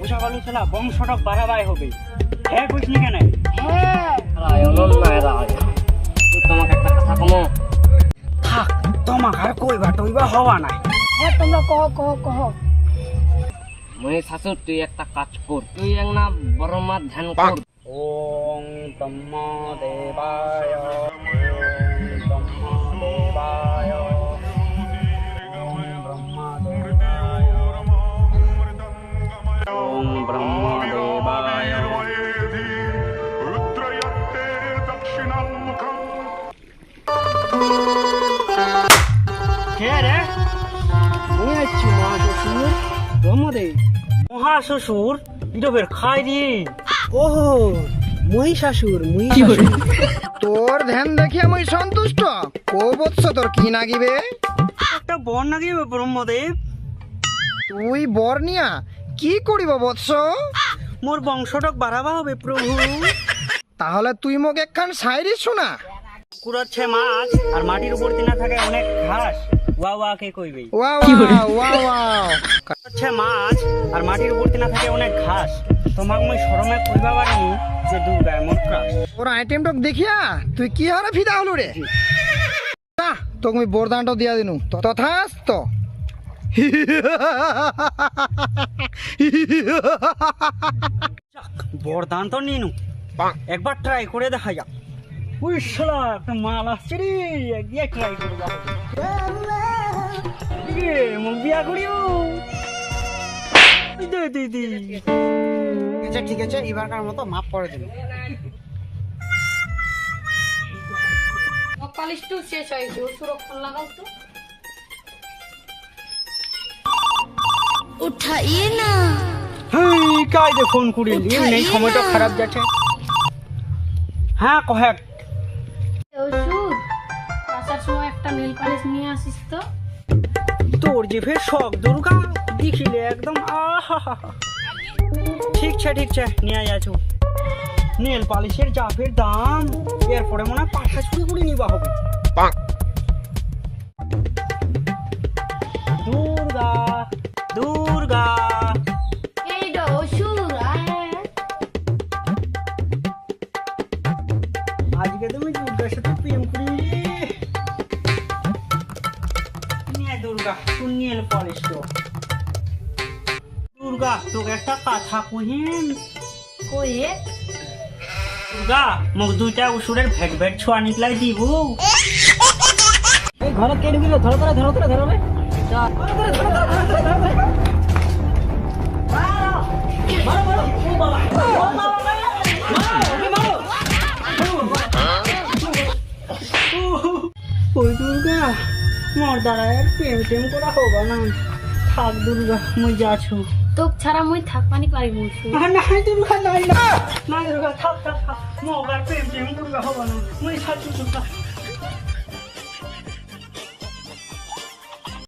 বুঝা গেল ছেলা বংশটা বাড়াবাই হবে। হ্যাঁ বুঝলি কেন? হ্যাঁ তোমাকে একটা কথা কমো থাক, তোমাকে আর কইবা টইবা হওয়া নাই। হ্যাঁ তোমরা কহ কহ কহ। মই শাশুর তুই একটা কাজ কর, তুই এক না বড় মা ধ্যান কর। ওম ব্রহ্মদেবায় ওম ব্রহ্মদেবায় ওম ব্রহ্মদেবায় ওম ব্রহ্মদেবায়। কে রে? আমি আছি মহাশ্বশুর ব্রহ্মদেব। মহাশ্বশুর ইডবের খাই দি। ওহো মহিষাসুর তোর ধ্যান দেখি আমি সন্তুষ্ট। কো বৎস তোর কি নাগিবে? একটা বর নাকি ব্রহ্মদেব? তুই বর নিয়া কি করিব বৎস? মোর বংশটক বাড়াবা হবে প্রভু। তাহলে তুই মোক একখান শায়রি শোনা। কুড়াচ্ছে মাছ আর মাটির উপর দিনা থাকে অনেক ঘাস। ওয়া ওয়া কে কইবে? Wow wow wow wow. কুড়াচ্ছে মাছ আর মাটির উপর দিনা থাকে অনেক ঘাস। তোমাক মই শরমে কইবা পারিনি যে দুর্গা মোর ক্রাশ। ওর আইটেমটক দেখিয়া তুই কি হারে ফিদা হলু রে? না তোকে আমি বরদানটা দিয়া দিনু তথাস্ত। বরদান তো নিনু, একবার ট্রাই করে দেখা যাক। উই শালা একটা মাল আসছে রে, একদিকে ট্রাই করে যাও। মুখ বিয়া করিও দে দিদি। আচ্ছা ঠিক আছে, এবারকার মতো মাফ করে দিন। পালিশটু শেষ হয়েছে, সুরক্ষণ লাগাও তো। উঠাইয়ে না হেই কাইদে ফোন করিলি, এই সময়টা খারাপ যাচ্ছে। হ্যাঁ কহেক। ওষুধ আসার সময় একটা নীল পালিশ নিয়ে আসিস তো। তোর যে ফের শখ দুর্গা দেখিলে একদম আহা। ঠিক আছে নিয়ে যাচ্ছ। নেল পালিশের যা ফের দাম, এরপরে মনে হয় পাঠা চুরি করে নিবা হবে। দুর্গা দুর্গা এই তো ওষুধ আজকে তুমি দুর্গার সাথে প্রেম করি নিয়ে। দুর্গা তুই নেল পালিশ তো। দুর্গা তোকে একটা কথা কহিন। কয়ে দুর্গা মোক দুইটা উসুরের ভেট ভেট ছোয়া নিকলাই দিব। এই ঘরে কে ঢুকিল? ধরো রে। ওই দুর্গা মোর দ্বারা আর প্রেম টেম করা হবা না। থাক দুর্গা মুই যাচ্ছু। তোক ছাড়া মুই থাকবানি পারিব। নাই দুর্গা নাই দুর্গা থাক মোর আর প্রেম টেম দুর্গা হবা না। মুই যাচ্ছু দুর্গা।